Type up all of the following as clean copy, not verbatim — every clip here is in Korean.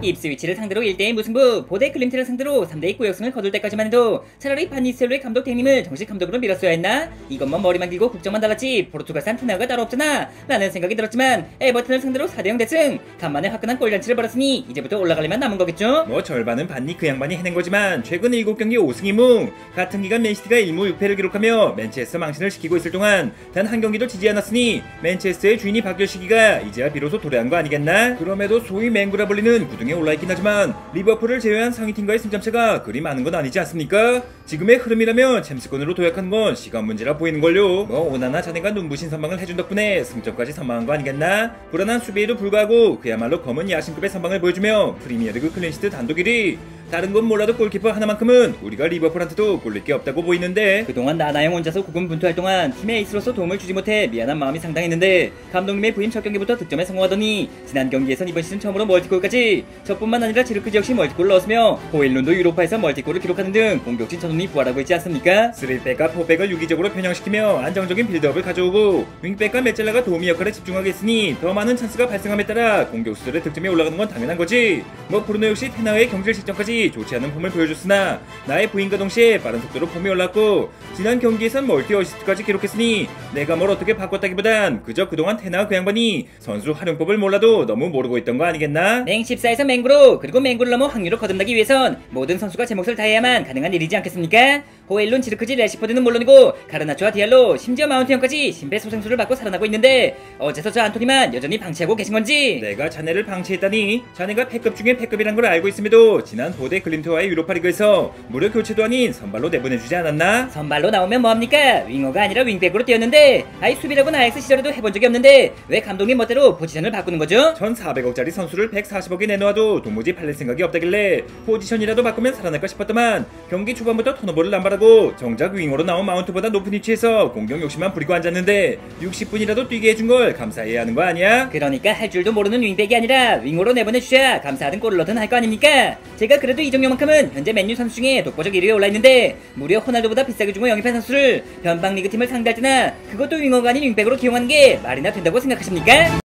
입스위치를 상대로 1대1 무승부, 보데 클림트를 상대로 3대2 구역승을 거둘 때까지만 해도 차라리 반니스텔로의 감독 대행님을 정식 감독으로 밀었어야 했나? 이것만 머리만 길고 국정만 달랐지 포르투갈산 테나가 따로 없잖아 라는 생각이 들었지만 에버튼을 상대로 4대0 대승, 간만에 화끈한 골잔치를 벌였으니 이제부터 올라가려면 남은 거겠죠? 뭐 절반은 반니 그 양반이 해낸 거지만 최근 7경기 5승 2무, 같은 기간 맨시티가 1무 6패를 기록하며 맨체스터 망신을 시키고 있을 동안 단 한 경기도 지지 않았으니 맨체스터의 주인이 바뀔 시기가 이제야 비로소 도래한 거 아니겠나? 그럼에도 소위 맹구라 불리는 구등에 올라있긴 하지만 리버풀을 제외한 상위팀과의 승점차가 그리 많은 건 아니지 않습니까? 지금의 흐름이라면 챔스권으로 도약하는 건 시간 문제라 보이는걸요. 뭐 오나나 자네가 눈부신 선방을 해준 덕분에 승점까지 선방한 거 아니겠나? 불안한 수비에도 불구하고 그야말로 검은 야신급의 선방을 보여주며 프리미어리그 클린시트 단독 1위, 다른 건 몰라도 골키퍼 하나만큼은 우리가 리버풀한테도 꼴릴 게 없다고 보이는데, 그동안 나나영 혼자서 고군분투할 동안 팀의 에이스로서 도움을 주지 못해 미안한 마음이 상당했는데 감독님의 부임 첫 경기부터 득점에 성공하더니 지난 경기에선 이번 시즌 처음으로 멀티골까지, 저뿐만 아니라 지르크즈 역시 멀티골을 넣었으며 호일룬도 유로파에서 멀티골을 기록하는 등 공격진 전원이 부활하고 있지 않습니까? 3백과 4백을 유기적으로 변형시키며 안정적인 빌드업을 가져오고 윙백과 메젤라가 도우미 역할에 집중하게 했으니 더 많은 찬스가 발생함에 따라 공격수들의 득점이 올라가는 건 당연한 거지. 뭐 브루노 역시 테나의 경질 실점까지 좋지 않은 폼을 보여줬으나 나의 부임과 동시에 빠른 속도로 폼이 올랐고 지난 경기에선 멀티 어시스트까지 기록했으니 내가 뭘 어떻게 바꿨다기보단 그저 그동안 테나 그 양반이 선수 활용법을 몰라도 너무 모르고 있던 거 아니겠나? 맹14에서 맹구로, 그리고 맹구를 넘어 확률을 거듭나기 위해선 모든 선수가 제 몫을 다해야만 가능한 일이지 않겠습니까? 호일룬, 지르크지, 레시포드는 물론이고 가르나초와 디알로, 심지어 마운트 형까지 심폐소생술을 받고 살아나고 있는데 어째서 저 안토니만 여전히 방치하고 계신 건지? 내가 자네를 방치했다니? 자네가 패급 중에 패급이란 걸 알고 있음에도 지난 보데 클림트와의 유로파리그에서 무료 교체도 아닌 선발로 내보내주지 않았나? 선발로 나오면 뭐합니까? 윙어가 아니라 윙백으로 뛰었는데 아이 수비라고는 아엑스 시절에도 해본 적이 없는데 왜 감독님 멋대로 포지션을 바꾸는 거죠? 1400억짜리 선수를 140억에 내놓아도 도무지 팔릴 생각이 없다길래 포지션이라도 바꾸면 살아날까 싶었더만 경기 초반부터 턴오버를 남발하고 정작 윙어로 나온 마운트보다 높은 위치에서 공격 욕심만 부리고 앉았는데 60분이라도 뛰게 해준 걸 감사해야 하는 거 아니야? 그러니까 할 줄도 모르는 윙백이 아니라 윙어로 내보내주셔야 감사하든 골을 넣든 할 거 아닙니까? 제가 그래도 이 정도만큼은 현재 맨유 선수 중에 독보적 1위에 올라있는데 무려 호날두보다 비싸게 주고 영입한 선수를 변방 리그팀을 상대할 때나 그것도 윙어가 아닌 윙백으로 기용하는 게 말이나 된다고 생각하십니까?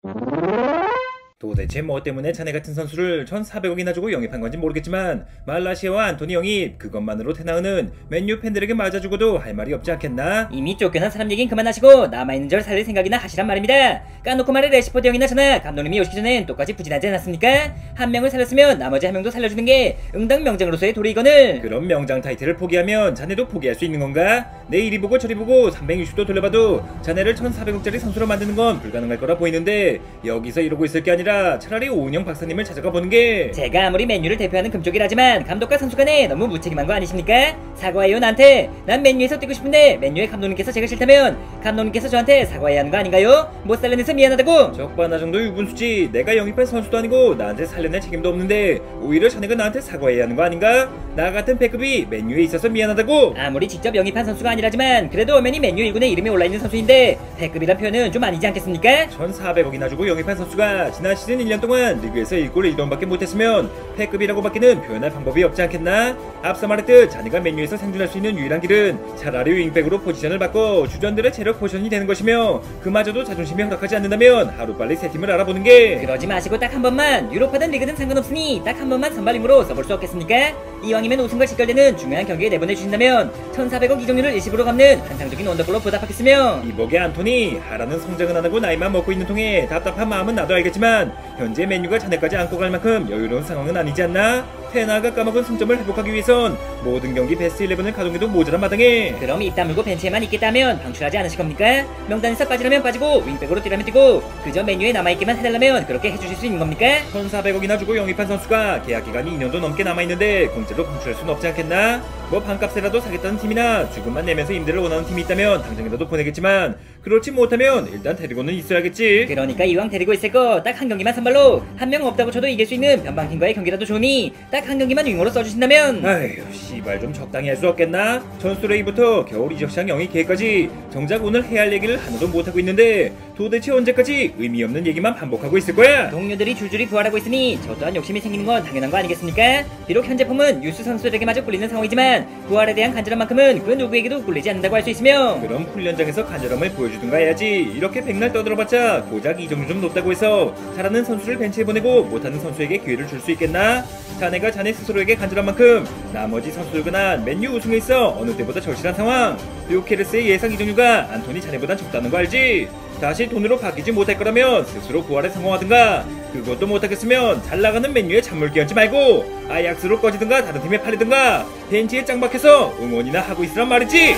도대체 뭐 때문에 자네 같은 선수를 1400억이나 주고 영입한 건지 모르겠지만 말라시아와 안토니 영입 그것만으로 테나은은 맨유 팬들에게 맞아주고도 할 말이 없지 않겠나? 이미 쫓겨난 사람 얘긴 그만하시고 남아있는 절 살릴 생각이나 하시란 말입니다. 까놓고 말해 레시포드 형이나 저나 감독님이 오시기 전엔 똑같이 부진하지 않았습니까? 한 명을 살렸으면 나머지 한 명도 살려주는 게 응당 명장으로서의 도리이거늘. 그럼 명장 타이틀을 포기하면 자네도 포기할 수 있는 건가? 내 이리 보고 저리 보고 360도 돌려봐도 자네를 1400억짜리 선수로 만드는 건 불가능할 거라 보이는데 여기서 이러고 있을 게 아니라 차라리 오은영 박사님을 찾아가 보는 게. 제가 아무리 맨유를 대표하는 금쪽이라지만 감독과 선수 간에 너무 무책임한 거 아니십니까? 사과해요 나한테. 난 맨유에서 뛰고 싶은데 맨유의 감독님께서 제가 싫다면 감독님께서 저한테 사과해야 하는 거 아닌가요? 못 살려내서 미안하다고. 적반하 정도 유분수지. 내가 영입한 선수도 아니고 나한테 살려낼 책임도 없는데 오히려 자네가 나한테 사과해야 하는 거 아닌가? 나 같은 패급이 맨유에 있어서 미안하다고. 아무리 직접 영입한 선수가 아니라지만 그래도 엄연히 맨유 1군에 이름이 올라있는 선수인데 패급이란 표현은 좀 아니지 않겠습니까? 1400억이나 주고 영입한 선수가 지난 시즌 1년 동안 리그에서 1골 1도움밖에 못했으면 패급이라고 밖에는 표현할 방법이 없지 않겠나? 앞서 말했듯 자네가 맨유에서 생존할 수 있는 유일한 길은 차라리 윙백으로 포지션을 바꿔 주전들의 체력 포지션이 되는 것이며 그마저도 자존심이 허락하지 않는다면 하루빨리 새 팀을 알아보는 게. 그러지 마시고 딱 한 번만, 유로파든 리그든 상관없으니 딱 한 번만 선발임으로 써볼 수 없겠습니까? 이왕이면 우승과 직결되는 중요한 경기에 내보내주신다면 1400억 이적료를 일시불로 갚는 환상적인 원더골로 보답하겠으며. 이복의 안토니, 하라는 성장은 안 하고 나이만 먹고 있는 통에 답답한 마음은 나도 알겠지만 현재 맨유가 자네까지 안고 갈 만큼 여유로운 상황은 아니지 않나? 테나가 까먹은 승점을 회복하기 위해선 모든 경기 베스트 11을 가동해도 모자란 마당에. 그럼 입 다물고 벤치에만 있겠다면 방출하지 않으실 겁니까? 명단에서 빠지려면 빠지고 윙백으로 뛰라면 뛰고 그저 맨유에 남아있기만 해달라면 그렇게 해주실 수 있는 겁니까? 1400억이나 주고 영입한 선수가 계약기간이 2년도 넘게 남아있는데 공짜로 방출할 수는 없지 않겠나? 뭐 반값에라도 사겠다는 팀이나 주금만 내면서 임대를 원하는 팀이 있다면 당장이라도 보내겠지만 그렇지 못하면 일단 데리고는 있어야겠지. 그러니까 이왕 데리고 있을 거 딱 한 경기만 선발로 한 명 없다고 쳐도 이길 수 있는 변방팀과의 경기라도 좋으니 딱 한 경기만 윙어로 써주신다면. 아휴 씨발 좀 적당히 할 수 없겠나? 전술회의부터 겨울 이적 시장 영입 계획까지 정작 오늘 해야 할 얘기를 하나도 못하고 있는데 도대체 언제까지 의미 없는 얘기만 반복하고 있을 거야? 동료들이 줄줄이 부활하고 있으니 저 또한 욕심이 생기는 건 당연한 거 아니겠습니까? 비록 현재 폼은 유스 선수들에게마저 꿀리는 상황이지만 하지만 부활에 대한 간절함만큼은 그 누구에게도 꿀리지 않는다고 할 수 있으며 그럼 훈련장에서 간절함을 보여주든가 해야지. 이렇게 백날 떠들어봤자 고작 이정도 좀 높다고 해서 잘하는 선수를 벤치에 보내고 못하는 선수에게 기회를 줄 수 있겠나? 자네가 자네 스스로에게 간절한 만큼 나머지 선수들과 난 맨유 우승에 있어 어느 때보다 절실한 상황. 류케레스의 예상 이적료가 안토니 자네보단 적다는 거 알지? 다시 돈으로 바뀌지 못할 거라면 스스로 부활에 성공하든가, 그것도 못하겠으면 잘 나가는 맨유에 찬물 끼얹지 말고 아약스로 꺼지든가 다른 팀에 팔리든가 벤치에 짱박해서 응원이나 하고 있으란 말이지.